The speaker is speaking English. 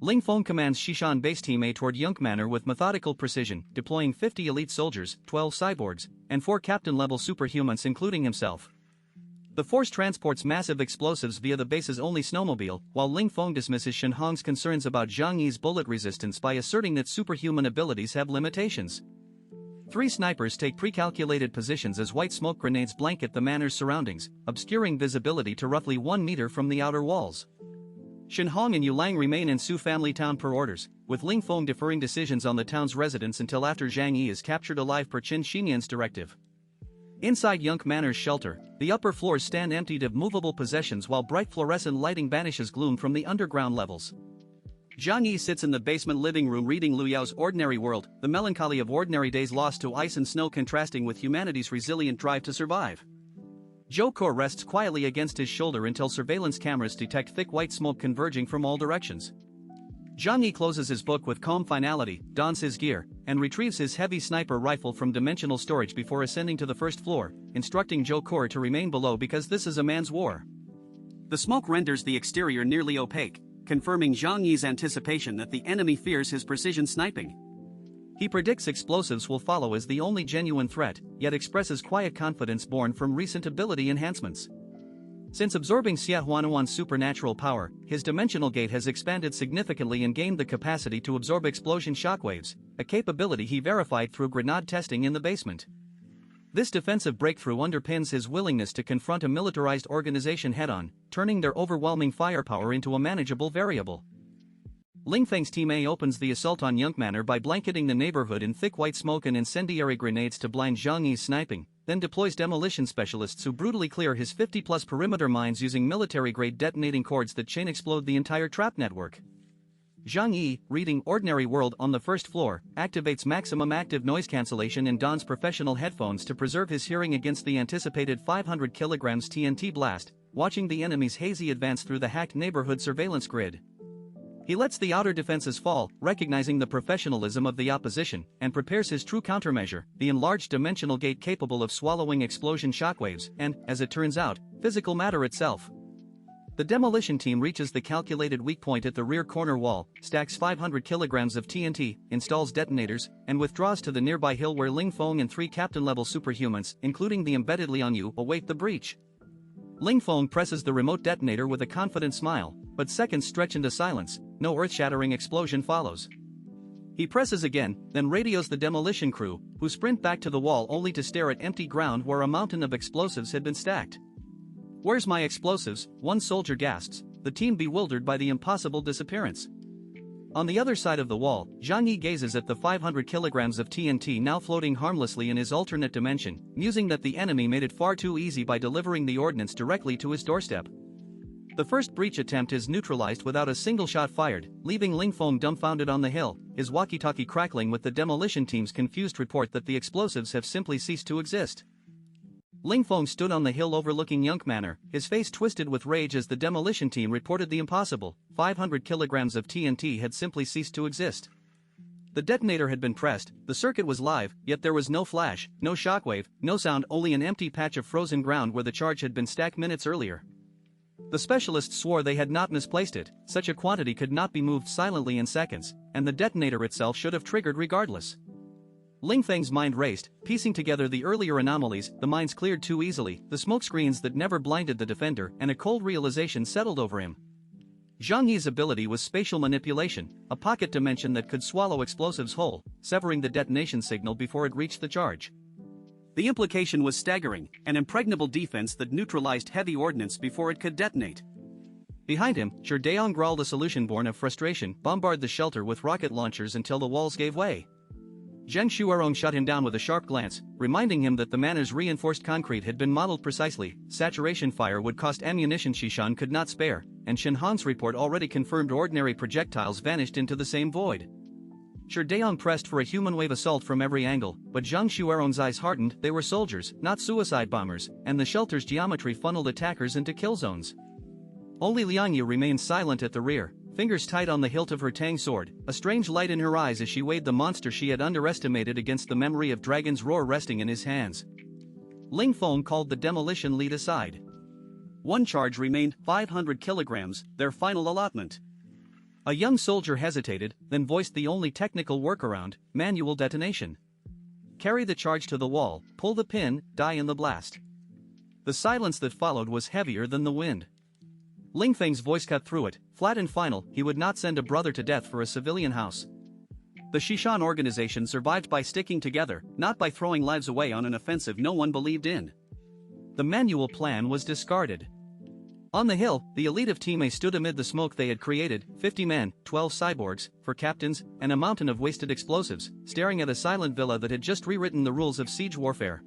Ling Feng commands Xishan Base Team A toward Yunk Manor with methodical precision, deploying 50 elite soldiers, 12 cyborgs, and 4 captain-level superhumans including himself. The force transports massive explosives via the base's only snowmobile, while Ling Feng dismisses Shen Hong's concerns about Zhang Yi's bullet resistance by asserting that superhuman abilities have limitations. 3 snipers take pre-calculated positions as white smoke grenades blanket the manor's surroundings, obscuring visibility to roughly 1 meter from the outer walls. Shen Hong and Yu Lang remain in Su family town per orders, with Ling Feng deferring decisions on the town's residents until after Zhang Yi is captured alive per Qin Xinyan's directive. Inside Yunk Manor's shelter, the upper floors stand emptied of movable possessions while bright fluorescent lighting banishes gloom from the underground levels. Zhang Yi sits in the basement living room reading Lu Yao's Ordinary World, the melancholy of ordinary days lost to ice and snow contrasting with humanity's resilient drive to survive. Zhou Ke rests quietly against his shoulder until surveillance cameras detect thick white smoke converging from all directions. Zhang Yi closes his book with calm finality, dons his gear, and retrieves his heavy sniper rifle from dimensional storage before ascending to the first floor, instructing Zhou Ke to remain below because this is a man's war. The smoke renders the exterior nearly opaque, confirming Zhang Yi's anticipation that the enemy fears his precision sniping. He predicts explosives will follow as the only genuine threat, yet expresses quiet confidence born from recent ability enhancements. Since absorbing Xia Huanuan's supernatural power, his dimensional gate has expanded significantly and gained the capacity to absorb explosion shockwaves, a capability he verified through grenade testing in the basement. This defensive breakthrough underpins his willingness to confront a militarized organization head-on, turning their overwhelming firepower into a manageable variable. Ling Feng's Team A opens the assault on Yunk Manor by blanketing the neighborhood in thick white smoke and incendiary grenades to blind Zhang Yi's sniping, then deploys demolition specialists who brutally clear his 50-plus perimeter mines using military-grade detonating cords that chain explode the entire trap network. Zhang Yi, reading Ordinary World on the first floor, activates maximum active noise cancellation and dons professional headphones to preserve his hearing against the anticipated 500 kilograms TNT blast, watching the enemy's hazy advance through the hacked neighborhood surveillance grid. He lets the outer defenses fall, recognizing the professionalism of the opposition, and prepares his true countermeasure, the enlarged dimensional gate capable of swallowing explosion shockwaves and, as it turns out, physical matter itself. The demolition team reaches the calculated weak point at the rear corner wall, stacks 500 kilograms of TNT, installs detonators, and withdraws to the nearby hill where Ling Feng and 3 captain-level superhumans, including the embedded Liang Yu, await the breach. Ling Feng presses the remote detonator with a confident smile, but seconds stretch into silence, no earth-shattering explosion follows. He presses again, then radios the demolition crew, who sprint back to the wall only to stare at empty ground where a mountain of explosives had been stacked. "Where's my explosives?" one soldier gasps, the team bewildered by the impossible disappearance. On the other side of the wall, Zhang Yi gazes at the 500 kilograms of TNT now floating harmlessly in his alternate dimension, musing that the enemy made it far too easy by delivering the ordnance directly to his doorstep. The first breach attempt is neutralized without a single shot fired, leaving Ling Feng dumbfounded on the hill, his walkie-talkie crackling with the demolition team's confused report that the explosives have simply ceased to exist. Ling Feng stood on the hill overlooking Yunk Manor, his face twisted with rage as the demolition team reported the impossible: 500 kilograms of TNT had simply ceased to exist. The detonator had been pressed, the circuit was live, yet there was no flash, no shockwave, no sound, only an empty patch of frozen ground where the charge had been stacked minutes earlier. The specialists swore they had not misplaced it, such a quantity could not be moved silently in seconds, and the detonator itself should have triggered regardless. Ling Feng's mind raced, piecing together the earlier anomalies, the mines cleared too easily, the smokescreens that never blinded the defender, and a cold realization settled over him. Zhang Yi's ability was spatial manipulation, a pocket dimension that could swallow explosives whole, severing the detonation signal before it reached the charge. The implication was staggering, an impregnable defense that neutralized heavy ordnance before it could detonate. Behind him, Zhedeong growled a solution born of frustration, bombard the shelter with rocket launchers until the walls gave way. Zheng Shuerong shut him down with a sharp glance, reminding him that the manor's reinforced concrete had been modeled precisely. Saturation fire would cost ammunition Xishan could not spare, and Shen Hong's report already confirmed ordinary projectiles vanished into the same void. Zhedeong pressed for a human wave assault from every angle, but Zheng Shuerong's eyes hardened. They were soldiers, not suicide bombers, and the shelter's geometry funneled attackers into kill zones. Only Liang Yu remained silent at the rear, fingers tight on the hilt of her Tang sword, a strange light in her eyes as she weighed the monster she had underestimated against the memory of Dragon's Roar resting in his hands. Ling Feng called the demolition lead aside. One charge remained, 500 kilograms, their final allotment. A young soldier hesitated, then voiced the only technical workaround: manual detonation. Carry the charge to the wall, pull the pin, die in the blast. The silence that followed was heavier than the wind. Ling Feng's voice cut through it, flat and final: he would not send a brother to death for a civilian house. The Shishan organization survived by sticking together, not by throwing lives away on an offensive no one believed in. The manual plan was discarded. On the hill, the elite of Team A stood amid the smoke they had created, 50 men, 12 cyborgs, for captains, and a mountain of wasted explosives, staring at a silent villa that had just rewritten the rules of siege warfare.